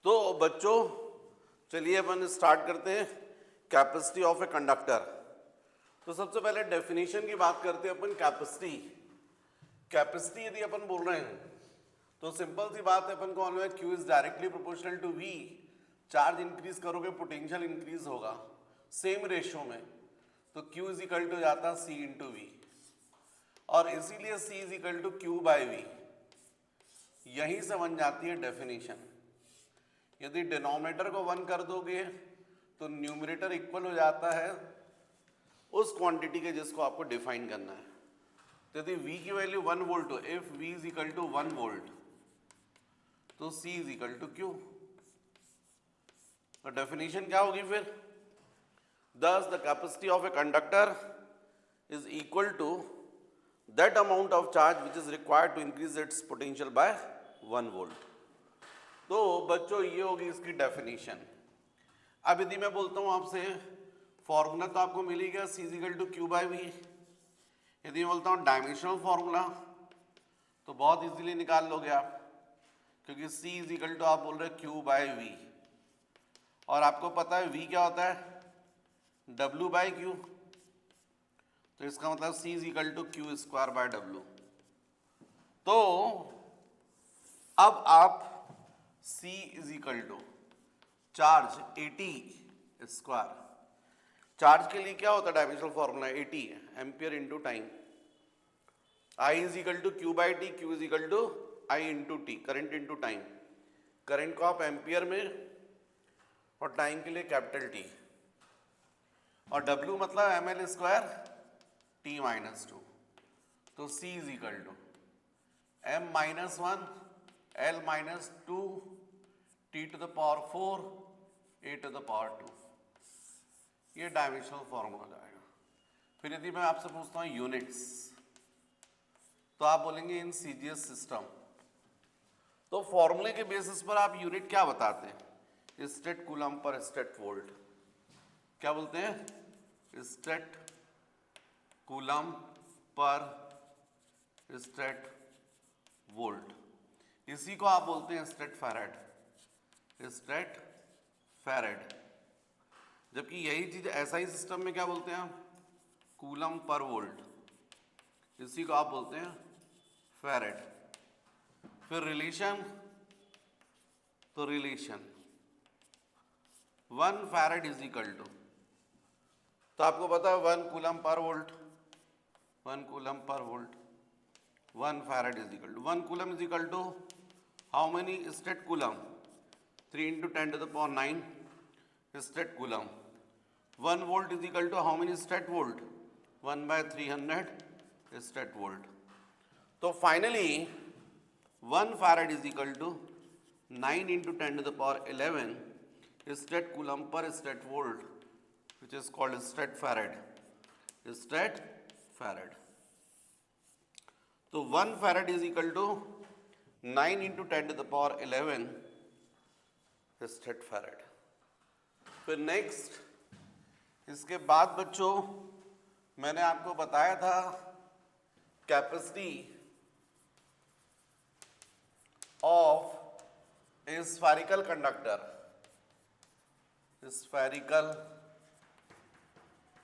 तो बच्चों चलिए अपन स्टार्ट करते हैं कैपेसिटी ऑफ ए कंडक्टर। तो सबसे पहले डेफिनेशन की बात करते हैं अपन। कैपेसिटी यदि अपन बोल रहे हैं तो सिंपल सी बात है, अपन को मालूम है Q is directly proportional to V। Charge increase करोगे पोटेंशियल इंक्रीज होगा सेम रेशियो में, तो Q इज इक्वल टू जाता है C इंटू वी, और इसीलिए C is equal to Q by V. यहीं से बन जाती है डेफिनेशन। यदि डिनोमिनेटर को 1 कर दोगे तो न्यूमरेटर इक्वल हो जाता है उस क्वांटिटी के जिसको आपको डिफाइन करना है। तो यदि V की वैल्यू 1 वोल्ट हो, if V is equal to 1 volt, तो C is equal to Q। तो डेफिनेशन क्या होगी फिर? Thus the capacity of a conductor is equal to that amount of charge which is required to increase its potential by 1 volt। तो बच्चों ये होगी इसकी डेफिनेशन। अब यदि मैं बोलता हूँ आपसे फॉर्मूला तो आपको मिल ही गया C is equal to Q by V. यदि मैं बोलता हूँ डायमेंशनल फॉर्मूला तो बहुत इजीली निकाल लोगे आप, क्योंकि C इज इक्वल टू आप बोल रहे Q बाई वी, और आपको पता है V क्या होता है W बाई Q। तो इसका मतलब C is equal to Q square by W। तो अब आप C is equal to charge 80 square. Charge के लिए क्या होता है dimensional formula 80 ampere into time. I is equal to Q by T, Q is equal to I into T, current into time. Current को आप एम्पियर में और time के लिए कैपिटल T, और W मतलब ml स्क्वायर T माइनस 2। तो C is equal to M minus 1 L minus 2 T to the power 4 A to the power 2। ये डायमेंशनल फॉर्मूला जाएगा। फिर यदि मैं आपसे पूछता हूँ यूनिट्स, तो आप बोलेंगे इन CGS सिस्टम। तो फॉर्मूले के बेसिस पर आप यूनिट क्या बताते हैं? State coulomb per state volt. क्या बोलते हैं? State coulomb per state volt. इसी को आप बोलते हैं स्टेट फैराड। State farad. जबकि यही चीज ऐसा ही सिस्टम में क्या बोलते हैं हम? Coulomb per volt. इसी को आप बोलते हैं फैराड। फिर रिलेशन, तो relation 1 farad is equal to, तो आपको पता है 1 coulomb per volt, 1 coulomb per volt, 1 farad is equal to 1 coulomb is equal to how many stat coulomb? 3 into 10 to the power 9 stat coulomb. 1 volt is equal to how many stat volt? 1 by 300 stat volt. तो finally 1 farad is equal to 9 into 10 to the power 11 state coulomb per state volt, which is called state farad. State farad. तो 1 farad is equal to 9 into 10 to the power 11 state farad. फिर next, इसके बाद बच्चों मैंने आपको बताया था capacity of a spherical conductor. Spherical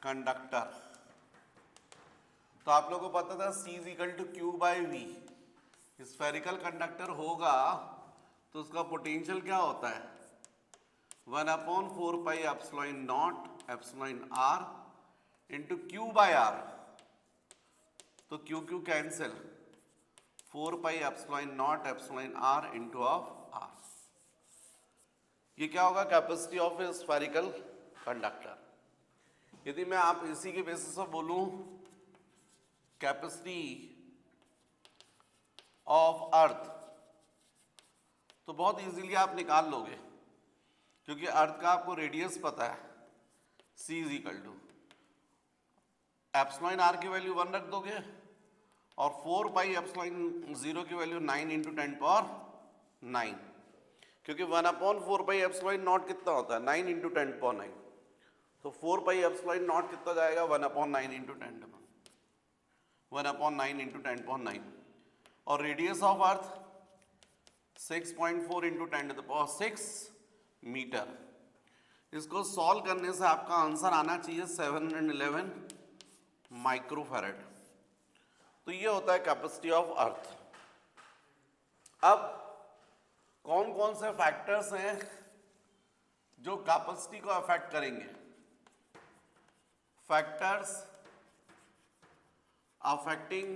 conductor, तो आप लोगों को पता था C is equal to Q by V. Spherical conductor होगा तो उसका पोटेंशियल क्या होता है? 1/4 पाई epsilon not epsilon R into Q by R। तो Q Q cancel, 4 pi epsilon not epsilon R into of R। ये क्या होगा? Capacity of a spherical conductor. यदि मैं आप इसी के बेसिस पर बोलूं कैपेसिटी ऑफ अर्थ, तो बहुत इजीली आप निकाल लोगे, क्योंकि अर्थ का आपको रेडियस पता है C is equal to epsilon R की वैल्यू 1 रख दोगे, और 4 पाई एप्सिलॉन 0 की वैल्यू 9 इंटू 10 पावर 9, क्योंकि 1/4 पाई एप्सिलॉन नॉट कितना होता है? 9 इंटू 10 पावर 9। तो 4 पाई एप्सिलॉन नॉट कितना जाएगा? 1/9 इंटू 10 1/9 इंटू 10 पावर 9। और radius of earth 6.4 into 10⁶ metre. इसको सॉल्व करने से आपका आंसर आना चाहिए 711 माइक्रोफैरड। तो ये होता है कैपेसिटी ऑफ अर्थ। अब कौन कौन से फैक्टर्स हैं जो कैपेसिटी को अफेक्ट करेंगे? Factors affecting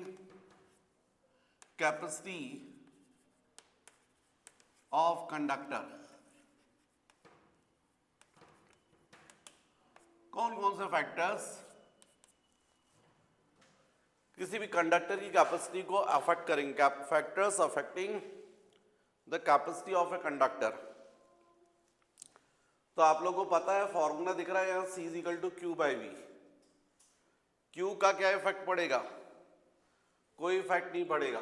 capacity of conductor. कौन कौन से फैक्टर्स किसी भी कंडक्टर की कैपेसिटी को अफेक्ट करेंगे? Factors affecting the capacity of a conductor. तो आप लोगों को पता है, फॉर्मूला दिख रहा है यहां, C = Q/V। Q का क्या इफेक्ट पड़ेगा? कोई इफेक्ट नहीं पड़ेगा,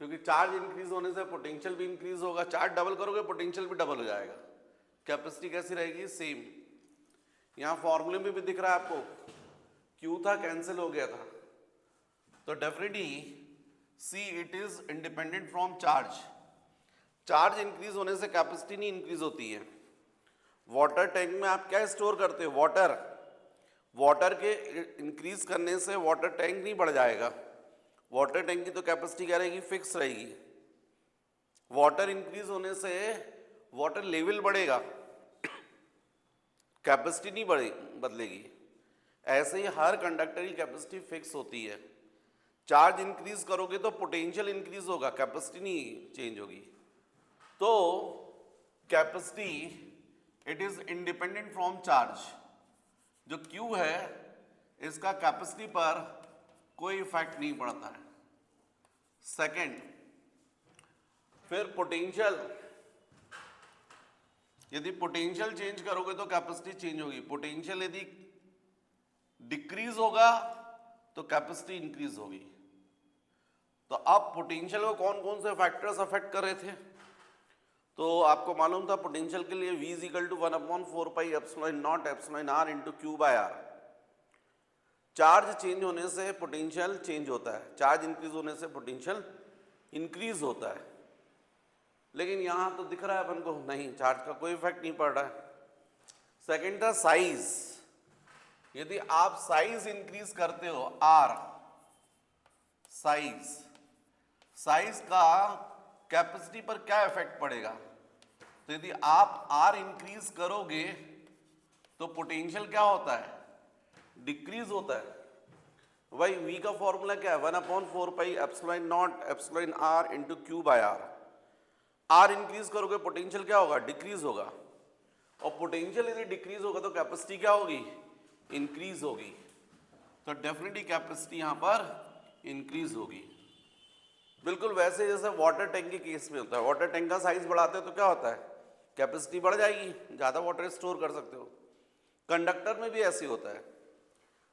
क्योंकि चार्ज इंक्रीज होने से पोटेंशियल भी इंक्रीज होगा। चार्ज डबल करोगे पोटेंशियल भी डबल हो जाएगा। कैपेसिटी कैसी रहेगी? सेम। यहां फॉर्मूले में भी दिख रहा है आपको, Q था कैंसिल हो गया था। तो definitely C it is independent from charge. Charge increase होने से कैपेसिटी नहीं इंक्रीज होती है। वाटर टैंक में आप क्या स्टोर करते हो? वाटर। वाटर के इंक्रीज करने से वाटर टैंक नहीं बढ़ जाएगा। वाटर टैंक की तो कैपेसिटी क्या रहेगी? फिक्स रहेगी। वाटर इंक्रीज होने से वाटर लेवल बढ़ेगा, कैपेसिटी नहीं बदलेगी। ऐसे ही हर कंडक्टर की कैपेसिटी फिक्स होती है। चार्ज इंक्रीज करोगे तो पोटेंशियल इंक्रीज होगा, कैपेसिटी नहीं चेंज होगी। तो capacity it is independent from charge. जो Q है इसका कैपेसिटी पर कोई इफेक्ट नहीं पड़ता है। सेकंड, फिर पोटेंशियल, यदि पोटेंशियल चेंज करोगे तो कैपेसिटी चेंज होगी। पोटेंशियल यदि डिक्रीज होगा तो कैपेसिटी इंक्रीज होगी। तो अब पोटेंशियल को कौन कौन से फैक्टर्स अफेक्ट कर रहे थे? तो आपको मालूम था पोटेंशियल के लिए V = 1/4πε0ε r × Q/r। Charge change होने से पोटेंशियल चेंज होता है, चार्ज इंक्रीज होने से पोटेंशियल इंक्रीज होता है। लेकिन यहां तो दिख रहा है अपन को नहीं, चार्ज का कोई इफेक्ट नहीं पड़ रहा है। सेकेंड था साइज। यदि आप साइज इंक्रीज करते हो, R साइज का कैपेसिटी पर क्या इफेक्ट पड़ेगा? तो यदि आप R इंक्रीज करोगे तो पोटेंशियल क्या होता है? डिक्रीज होता है। भाई V का फॉर्मूला क्या है? 1/4πε0ε r × Q/r। R इंक्रीज करोगे पोटेंशियल क्या होगा? डिक्रीज होगा। और पोटेंशियल यदि डिक्रीज होगा तो कैपेसिटी क्या होगी? इंक्रीज होगी। तो डेफिनेटली कैपेसिटी यहां पर इंक्रीज होगी। बिल्कुल वैसे जैसे वाटर टैंक के केस में होता है। वाटर टैंक का साइज बढ़ाते हो तो क्या होता है? कैपेसिटी बढ़ जाएगी, ज़्यादा वाटर स्टोर कर सकते हो। कंडक्टर में भी ऐसे होता है,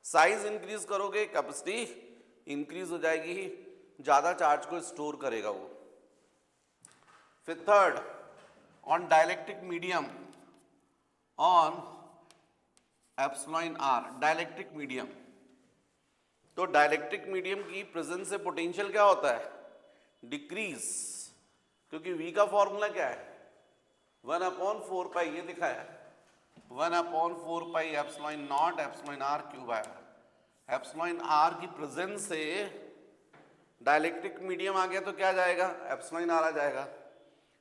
साइज इंक्रीज करोगे कैपेसिटी इंक्रीज हो जाएगी, ज़्यादा चार्ज को स्टोर करेगा वो। फिर third, on dielectric medium on ε r, dielectric medium. तो डाइलेक्ट्रिक मीडियम की प्रेजेंस से पोटेंशियल क्या होता है? डिक्रीज, क्योंकि V का फॉर्मूला क्या है? 1/4π, ये दिखा है 1/4πε0ε r Q/r। ε r की प्रेजेंस से डाइलेक्ट्रिक मीडियम आ गया तो क्या जाएगा? ε r आ जाएगा।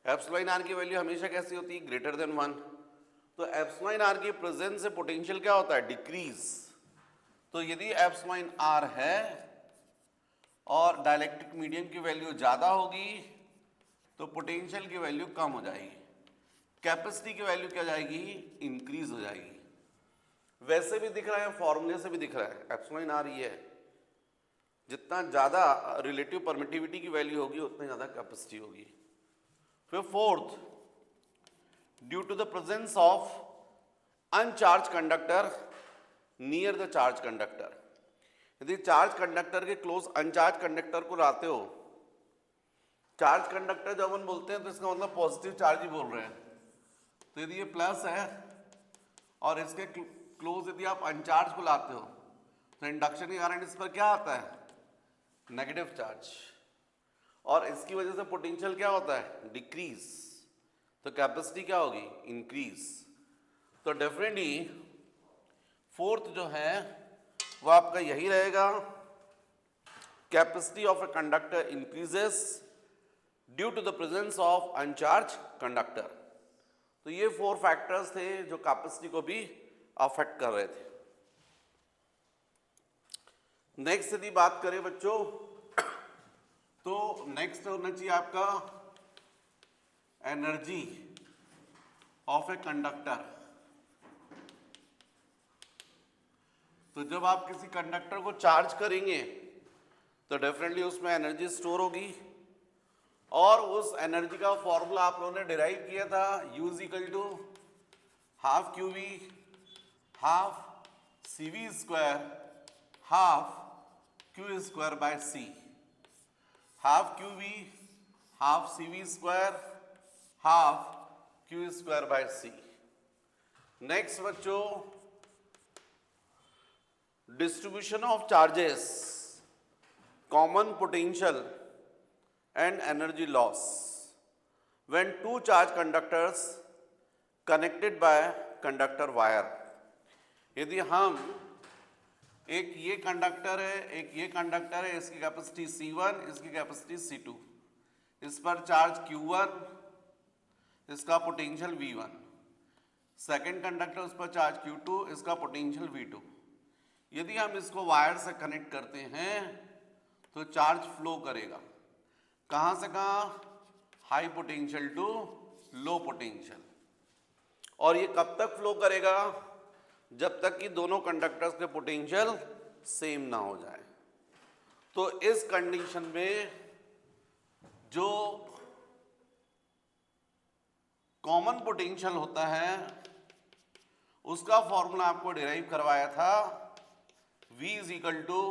ε r की वैल्यू हमेशा कैसी होती है? Greater than 1। तो ε r की प्रेजेंस से पोटेंशियल क्या होता है? डिक्रीज। तो यदि ε r है और डाइलेक्ट्रिक मीडियम की वैल्यू ज़्यादा होगी तो पोटेंशियल की वैल्यू कम हो जाएगी, कैपेसिटी की वैल्यू क्या जाएगी? इंक्रीज हो जाएगी। वैसे भी दिख रहा है, फॉर्मूले से भी दिख रहा है, ε r ये है, जितना ज़्यादा रिलेटिव परमिटिविटी की वैल्यू होगी उतनी ज़्यादा कैपेसिटी होगी। फिर fourth, due to the presence of uncharge conductor near the charge conductor. यदि चार्ज कंडक्टर के क्लोज अनचार्ज कंडक्टर को लाते हो, चार्ज कंडक्टर जब हम बोलते हैं तो इसका मतलब पॉजिटिव चार्ज ही बोल रहे हैं। तो यदि ये प्लस है और इसके क्लोज यदि आप अनचार्ज को लाते हो तो इंडक्शन के कारण इस पर क्या आता है? Negative charge. और इसकी वजह से पोटेंशियल क्या होता है, डिक्रीज, तो कैपेसिटी क्या होगी, इंक्रीज। तो डेफिनेटली फोर्थ जो है वो आपका यही रहेगा, capacity of a conductor increases due to the presence of uncharge conductor. तो ये 4 फैक्टर्स थे जो कैपेसिटी को भी अफेक्ट कर रहे थे। नेक्स्ट यदि बात करें बच्चों, तो नेक्स्ट होना चाहिए आपका एनर्जी ऑफ ए कंडक्टर। तो जब आप किसी कंडक्टर को चार्ज करेंगे तो डेफिनेटली उसमें एनर्जी स्टोर होगी, और उस एनर्जी का फॉर्मूला आप लोगों ने डिराइव किया था, U is equal to half Q V half C V square half Q square by C. Half Q V half C V square half Q square by C. Next बच्चों, distribution of charges, common potential and energy loss when two charge conductors connected by conductor wire। यदि हम एक ये conductor है, एक ये conductor है, इसकी कैपेसिटी C1, इसकी कैपेसिटी C2, इस पर चार्ज Q1, इसका पोटेंशियल V1, सेकेंड कंडक्टर उस पर चार्ज Q2, इसका पोटेंशियल V2। यदि हम इसको वायर से कनेक्ट करते हैं तो चार्ज फ्लो करेगा, कहाँ से कहाँ, high potential to low potential. और ये कब तक फ्लो करेगा, जब तक कि दोनों कंडक्टर्स के पोटेंशियल सेम ना हो जाए। तो इस कंडीशन में जो कॉमन पोटेंशियल होता है उसका फॉर्मूला आपको डिराइव करवाया था, V is equal to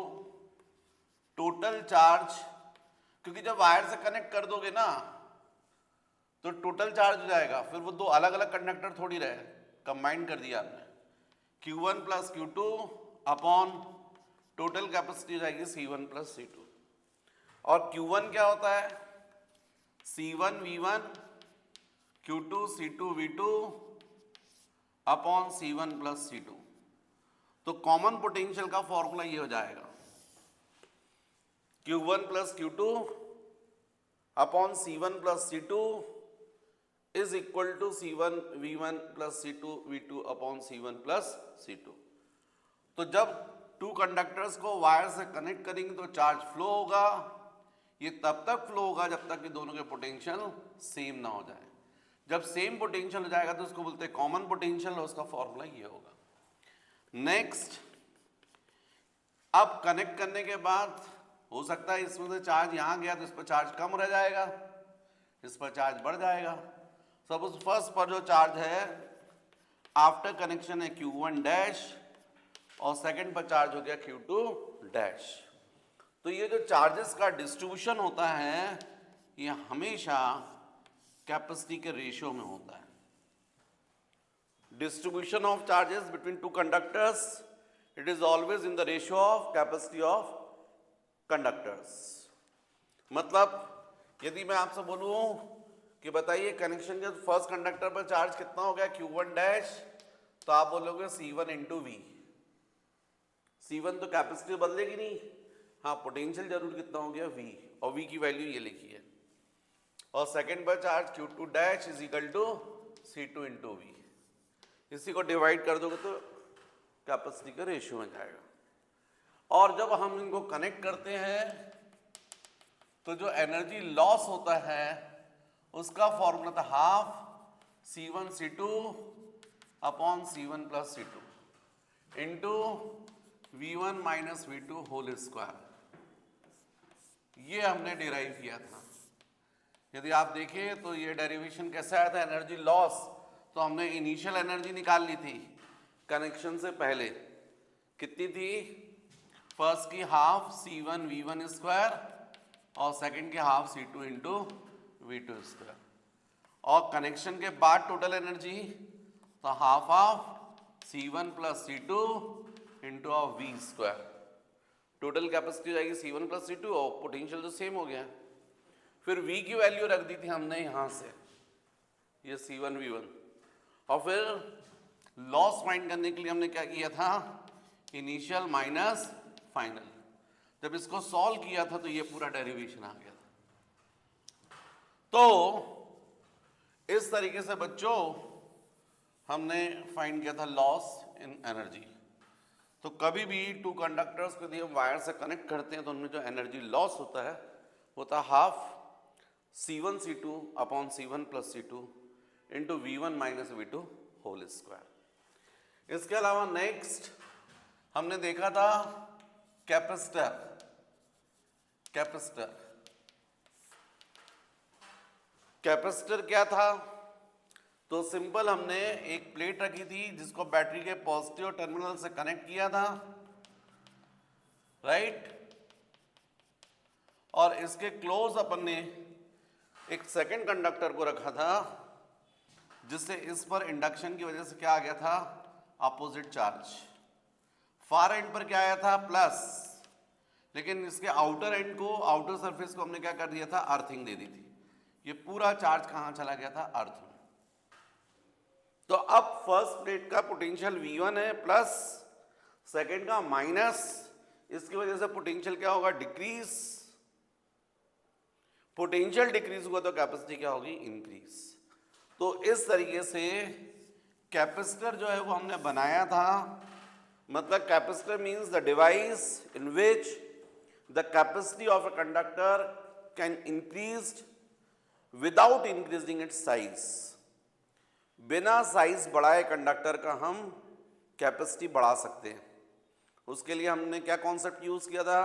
total charge, क्योंकि जब वायर से कनेक्ट कर दोगे ना तो टोटल चार्ज हो जाएगा, फिर वो दो अलग अलग कंडक्टर थोड़ी रहे, कंबाइन कर दिया आपने, Q1 plus Q2 upon total capacity हो जाएगी C1 प्लस C2। और Q1 क्या होता है, C1 V1 Q2 C2 V2 upon C1 plus C2। तो कॉमन पोटेंशियल का फॉर्मूला ये हो जाएगा, Q1 plus Q2 upon C1 plus C2 is equal to C1 V1 plus C2 V2 upon C1 plus C2। तो जब two conductors को wire से connect करेंगे तो चार्ज फ्लो होगा, ये तब तक फ्लो होगा जब तक कि दोनों के पोटेंशियल सेम ना हो जाए। जब सेम पोटेंशियल हो जाएगा तो उसको बोलते हैं कॉमन पोटेंशियल, और उसका फॉर्मूला ये होगा। नेक्स्ट, अब कनेक्ट करने के बाद हो सकता है इसमें से चार्ज यहाँ गया तो इस पर चार्ज कम रह जाएगा, इस पर चार्ज बढ़ जाएगा। सपोज फर्स्ट पर जो चार्ज है आफ्टर कनेक्शन है Q1 डैश, और सेकंड पर चार्ज हो गया Q2 डैश। तो ये जो चार्जेस का डिस्ट्रीब्यूशन होता है ये हमेशा कैपेसिटी के रेशियो में होता है। Distribution of charges between two conductors, it is always in the ratio of capacity of conductors। मतलब यदि मैं आपसे बोलूं कि बताइए कनेक्शन के फर्स्ट कंडक्टर पर चार्ज कितना हो गया Q1 डैश, तो आप बोलोगे C1 इंटू वी। C1 तो कैपेसिटी बदलेगी नहीं, हाँ पोटेंशियल जरूर कितना हो गया V, और V की वैल्यू ये लिखी है। और सेकंड पर charge Q2 dash is equal to C2 into V. इसी को डिवाइड कर दोगे तो कैपेसिटी का रेशियो में जाएगा। और जब हम इनको कनेक्ट करते हैं तो जो एनर्जी लॉस होता है उसका फॉर्मूला था half C1 C2 upon C1 plus C2 into V1 minus V2 whole square. ये हमने डिराइव किया था। यदि आप देखें तो ये डेरिवेशन कैसा आया था, एनर्जी लॉस, तो हमने इनिशियल एनर्जी निकाल ली थी कनेक्शन से पहले, कितनी थी, फर्स्ट की हाफ C1 V1 स्क्वायर और सेकंड की half C2 into V2 square, और कनेक्शन के बाद टोटल एनर्जी तो half of C1 plus C2 into of V square. Total capacity हो जाएगी C1 प्लस C2 और पोटेंशियल तो सेम हो गया। फिर V की वैल्यू रख दी थी हमने यहां से, ये C1 V1, और फिर लॉस फाइंड करने के लिए हमने क्या किया था, इनिशियल माइनस फाइनल। जब इसको सॉल्व किया था तो ये पूरा डेरिवेशन आ गया था। तो इस तरीके से बच्चों हमने फाइंड किया था लॉस इन एनर्जी। तो कभी भी टू कंडक्टर्स को यदि हम वायर से कनेक्ट करते हैं तो उनमें जो एनर्जी लॉस होता है वो था half C1 C2 upon C1 plus C2 into V1 minus V2 whole square. इसके अलावा नेक्स्ट हमने देखा था कैपेसिटर। कैपेसिटर क्या था, तो सिंपल हमने एक प्लेट रखी थी जिसको बैटरी के पॉजिटिव टर्मिनल से कनेक्ट किया था, राइट, और इसके क्लोज अपन ने एक सेकंड कंडक्टर को रखा था जिससे इस पर इंडक्शन की वजह से क्या आ गया था, अपोजिट चार्ज। फार एंड पर क्या आया था, प्लस, लेकिन इसके आउटर एंड को, आउटर सरफेस को हमने क्या कर दिया था, अर्थिंग दे दी थी। ये पूरा चार्ज कहां चला गया था, अर्थ में। तो अब फर्स्ट प्लेट का पोटेंशियल V1 है प्लस, सेकंड का माइनस, इसकी वजह से पोटेंशियल क्या होगा, डिक्रीज। पोटेंशियल डिक्रीज हुआ तो कैपेसिटी क्या होगी, इंक्रीज। तो इस तरीके से कैपेसिटर जो है वो हमने बनाया था। मतलब capacitor means the device in which the capacity of a conductor can increase without increasing its size. बिना साइज बढ़ाए कंडक्टर का हम कैपेसिटी बढ़ा सकते हैं। उसके लिए हमने क्या कॉन्सेप्ट यूज किया था,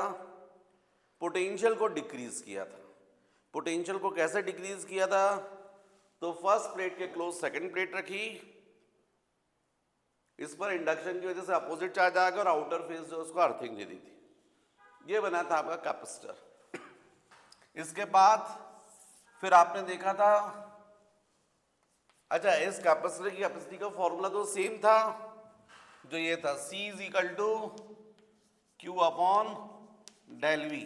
पोटेंशियल को डिक्रीज किया था। पोटेंशियल को कैसे डिक्रीज किया था, तो फर्स्ट प्लेट के क्लोज सेकंड प्लेट रखी, इस पर इंडक्शन की वजह से अपोजिट चार्ज आ गया और आउटर फेस जो उसको अर्थिंग दे दी थी। ये बना था आपका कैपेसिटर। इसके बाद फिर आपने देखा था, अच्छा, इस कैपेसिटर की कैपेसिटी का फॉर्मूला तो सेम था जो ये था, C is equal to Q upon del V।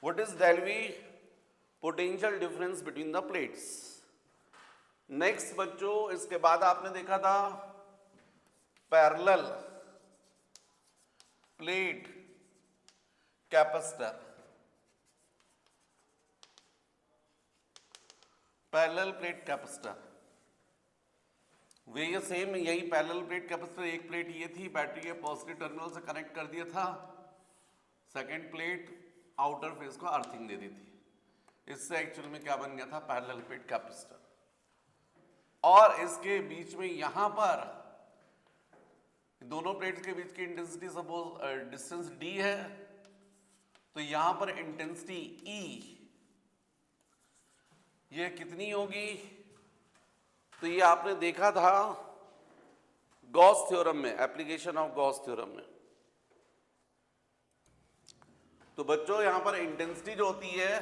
What is del V, potential difference between the plates. Next बच्चों इसके बाद आपने देखा था parallel plate capacitor. Parallel plate capacitor वे ये सेम, यही पैरेलल प्लेट कैपेसिटर, एक प्लेट ये थी, बैटरी के पॉजिटिव टर्मिनल से कनेक्ट कर दिया था, सेकंड प्लेट आउटर फेस को अर्थिंग दे दी थी। इससे एक्चुअल में क्या बन गया था, पैरेलल प्लेट कैपेसिटर। और इसके बीच में यहां पर दोनों प्लेट्स के बीच की इंटेंसिटी सपोज डिस्टेंस D है, तो यहां पर इंटेंसिटी E ये कितनी होगी, तो ये आपने देखा था गॉस थ्योरम में, एप्लीकेशन ऑफ गॉस थ्योरम में। तो बच्चों यहां पर इंटेंसिटी जो होती है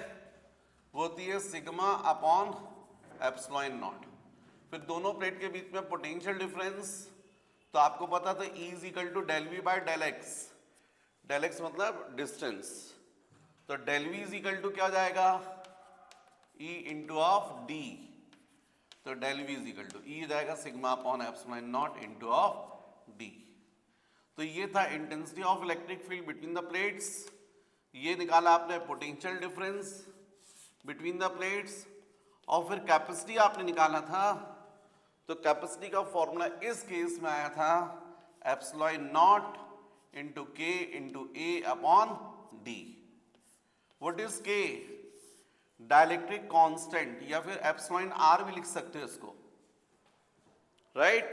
वो होती है सिग्मा अपॉन एप्सिलॉन नॉट। फिर दोनों प्लेट के बीच में पोटेंशियल डिफरेंस, तो आपको पता था E is equal to del V by del X. Del X मतलब डिस्टेंस, तो del V is equal to क्या हो जाएगा, E इंटू ऑफ D। तो del V is equal to E हो जाएगा sigma upon epsilon naught into of D। तो ये था intensity of electric field between the plates. ये निकाला आपने potential difference between the plates, और फिर कैपेसिटी आपने निकाला था। तो कैपेसिटी का फॉर्मूला इस केस में आया था epsilon naught into K into A upon D। What is K, dielectric constant, या फिर एप्सिलॉन R भी लिख सकते हो इसको, राइट।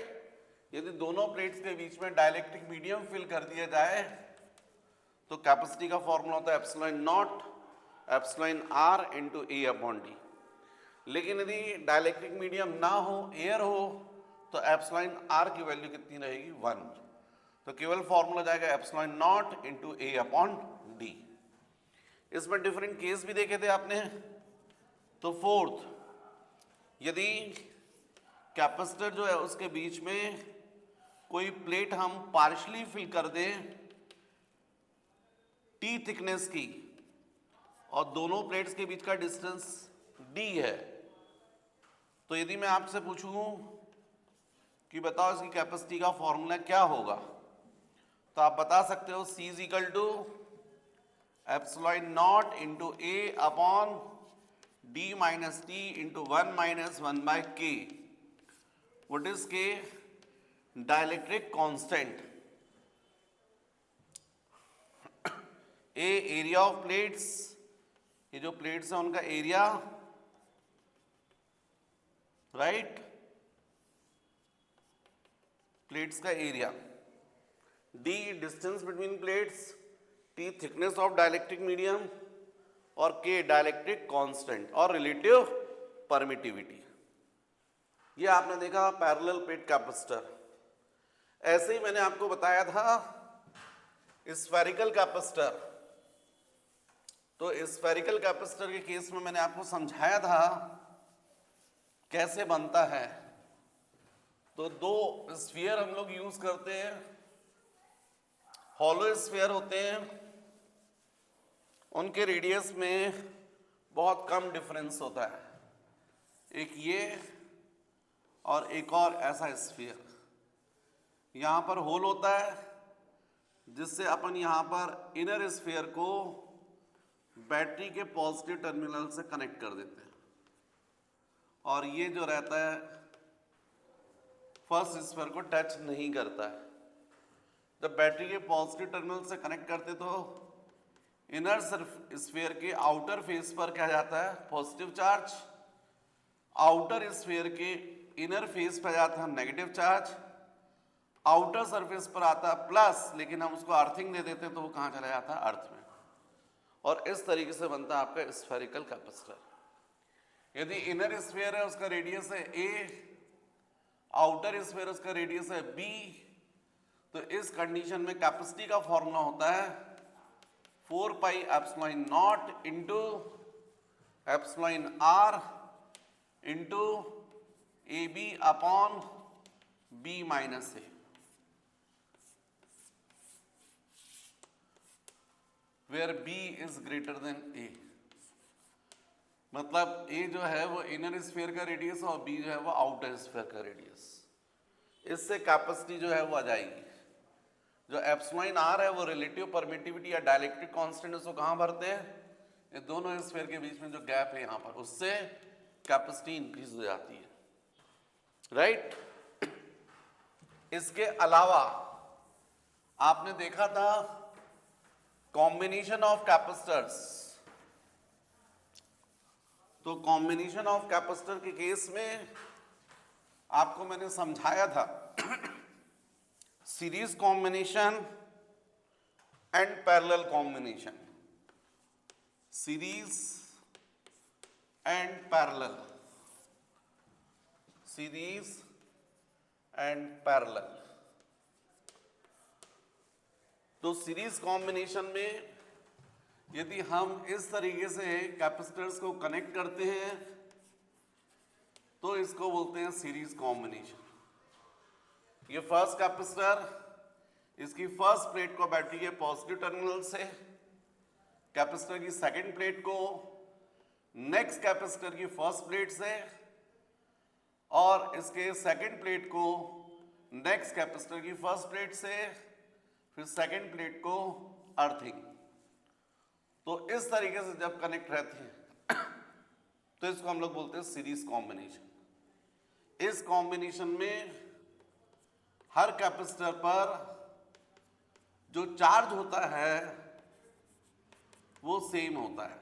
यदि दोनों प्लेट्स के बीच में डाइलेक्ट्रिक मीडियम फिल कर दिया जाए तो कैपेसिटी का फॉर्मूला होता है epsilon not epsilon R into A upon D। लेकिन यदि डाइलेक्ट्रिक मीडियम ना हो, एयर हो, तो एप्सिलॉन R की वैल्यू कितनी रहेगी, 1। तो केवल फॉर्मूला जाएगा epsilon naught into A upon D। इसमें डिफरेंट केस भी देखे थे आपने। तो फोर्थ, यदि कैपेसिटर जो है उसके बीच में कोई प्लेट हम पार्शली फिल कर दें T थिकनेस की, और दोनों प्लेट्स के बीच का डिस्टेंस d है, तो यदि मैं आपसे पूछूं कि बताओ इसकी कैपेसिटी का फॉर्मूला क्या होगा, तो आप बता सकते हो C is equal to epsilon naught into A upon d minus T into 1 minus 1 by K. What is K? Dielectric constant. A area of plates, ये जो प्लेट्स है उनका एरिया, राइट, प्लेट्स का area, D distance between plates, T thickness of dielectric medium और K dielectric constant और relative permittivity. ये आपने देखा पैरेलल प्लेट कैपेसिटर. ऐसे ही मैंने आपको बताया था स्फेरिकल कैपेसिटर. तो स्फेरिकल कैपेसिटर के केस में मैंने आपको समझाया था कैसे बनता है. तो दो स्फीयर हम लोग यूज करते हैं, हॉलो स्फीयर होते हैं, उनके रेडियस में बहुत कम डिफरेंस होता है, एक ये और एक और ऐसा स्फीयर. यहाँ पर होल होता है जिससे अपन यहाँ पर इनर स्फीयर को बैटरी के पॉजिटिव टर्मिनल से कनेक्ट कर देते हैं, और ये जो रहता है फर्स्ट स्फीयर को टच नहीं करता है. जब बैटरी के पॉजिटिव टर्मिनल से कनेक्ट करते तो इनर स्फीयर के आउटर फेस पर क्या जाता है? Positive charge. आउटर स्फीयर के इनर फेस पर जाता है नेगेटिव चार्ज. आउटर सरफेस पर आता है प्लस, लेकिन हम उसको अर्थिंग दे देते हैं तो वो कहाँ चला जाता है? अर्थ में. और इस तरीके से बनता है आपका स्फेरिकल कैपेसिटर. यदि इनर स्फीयर है उसका रेडियस है a, आउटर स्फीयर उसका रेडियस है b, तो इस कंडीशन में कैपेसिटी का फॉर्मूला होता है 4 pi epsilon naught into epsilon r into A B upon b minus A. Where b is greater than a. मतलब a जो है वो इनर स्फीयर का रेडियस और b जो है वो आउटर स्फीयर का रेडियस. इससे कैपेसिटी जो है वो आ जाएगी. जो एप्सिलॉन r है वो रिलेटिव परमिटिविटी या डाइलेक्ट्रिक कांस्टेंट, उसको कहाँ भरते हैं? ये दोनों स्फीयर के बीच में जो गैप है यहाँ पर, उससे कैपेसिटी इंक्रीज हो जाती है, राइट. इसके अलावा आपने देखा था कॉम्बिनेशन ऑफ कैपेसिटर्स. तो कॉम्बिनेशन ऑफ कैपेसिटर के केस में आपको मैंने समझाया था series combination and parallel combination. Series and parallel, series and parallel. तो सीरीज कॉम्बिनेशन में यदि हम इस तरीके से कैपेसिटर्स को कनेक्ट करते हैं तो इसको बोलते हैं सीरीज कॉम्बिनेशन. ये फर्स्ट कैपेसिटर, इसकी फर्स्ट प्लेट को बैटरी के पॉजिटिव टर्मिनल से, कैपेसिटर की सेकंड प्लेट को नेक्स्ट कैपेसिटर की फर्स्ट प्लेट से, और इसके सेकंड प्लेट को नेक्स्ट कैपेसिटर की फर्स्ट प्लेट से, फिर सेकंड प्लेट को अर्थिंग. तो इस तरीके से जब कनेक्ट रहती है तो इसको हम लोग बोलते हैं सीरीज कॉम्बिनेशन. इस कॉम्बिनेशन में हर कैपेसिटर पर जो चार्ज होता है वो सेम होता है,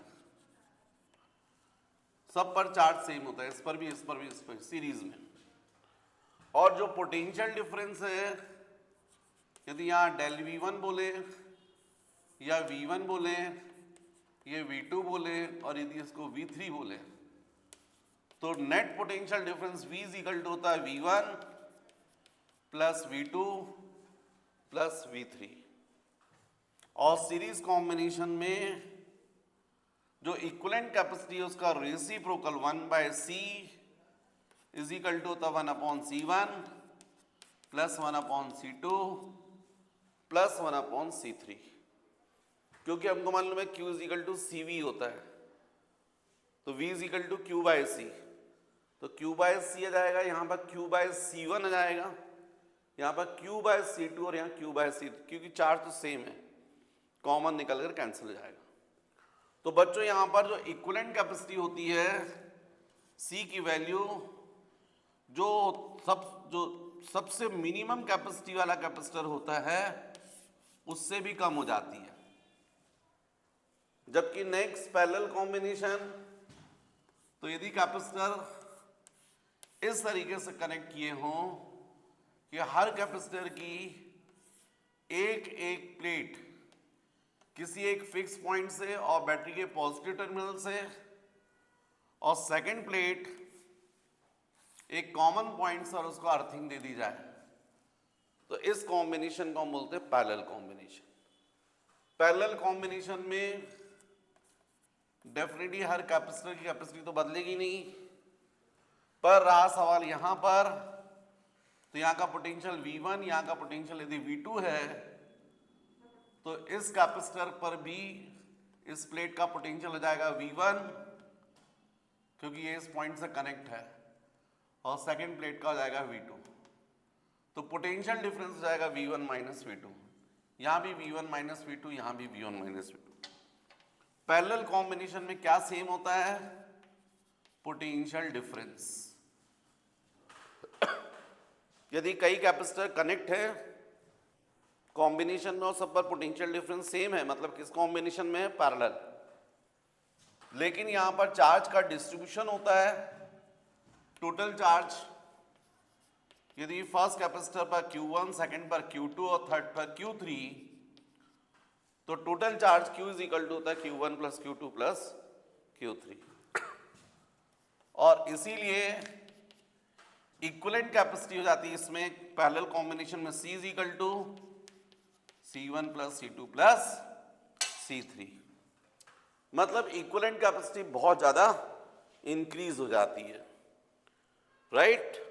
सब पर चार्ज सेम होता है, इस पर भी, इस पर भी, इस पर, सीरीज में. और जो पोटेंशियल डिफरेंस है, यदि यहाँ डेल V1 बोले या V1 बोले, ये V2 बोले, और यदि इसको V3 बोले, तो net potential difference V is equal to होता है V1 plus V2 plus V3. और सीरीज कॉम्बिनेशन में जो इक्विवेलेंट कैपेसिटी है उसका reciprocal 1/c is equal to होता है 1/C1 plus 1/C2 plus 1/C3. क्योंकि हमको मालूम है Q is equal to C V होता है, तो V is equal to Q by C, तो Q बाय सी आ जाएगा, यहाँ पर Q बाय सी वन आ जाएगा, यहाँ पर Q बाय सी टू और यहाँ Q बाय सी, क्योंकि चार्ज तो सेम है, कॉमन निकल कर कैंसिल हो जाएगा। तो बच्चों यहाँ पर जो इक्विवेलेंट कैपेसिटी होती है C की वैल्यू जो सबसे मिनिमम कैपेसिटी वाला कैपेसिटर होता है उससे भी कम हो जाती है। जबकि नेक्स्ट पैरेलल कॉम्बिनेशन, तो यदि कैपेसिटर इस तरीके से कनेक्ट किए हों कि हर कैपेसिटर की एक एक प्लेट किसी एक फिक्स पॉइंट से और बैटरी के पॉजिटिव टर्मिनल से और सेकंड प्लेट एक कॉमन पॉइंट से और उसको अर्थिंग दे दी जाए, तो इस कॉम्बिनेशन को हम बोलते हैं पैरेलल कॉम्बिनेशन। पैरेलल कॉम्बिनेशन में डेफिनेटली हर कैपेसिटर की कैपेसिटी तो बदलेगी नहीं, पर रहा सवाल यहां पर, तो यहां का पोटेंशियल V1, यहां का पोटेंशियल यदि V2 है, तो इस कैपेसिटर पर भी इस प्लेट का पोटेंशियल हो जाएगा V1, क्योंकि ये इस पॉइंट से कनेक्ट है, और सेकेंड प्लेट का हो जाएगा V2, तो पोटेंशियल डिफरेंस हो जाएगा V1 माइनस V2, यहां भी V1 माइनस V2, यहां भी V1 minus V2। Parallel combination में क्या सेम होता है? Potential difference. यदि कई कैपेसिटर कनेक्ट है कॉम्बिनेशन में और सब पर पोटेंशियल डिफरेंस सेम है, मतलब किस कॉम्बिनेशन में है? पैरेलल। लेकिन यहां पर चार्ज का डिस्ट्रीब्यूशन होता है, टोटल चार्ज यदि फर्स्ट कैपेसिटर पर Q1, सेकंड पर Q2 और थर्ड पर Q3, तो total charge Q is equal to होता है Q1 plus Q2 plus Q3, और इसीलिए इक्विवेलेंट कैपेसिटी हो जाती है इसमें पैरेलल कॉम्बिनेशन में C is equal to C1 plus C2 plus C3, मतलब इक्विवेलेंट कैपेसिटी बहुत ज्यादा इंक्रीज हो जाती है, राइट?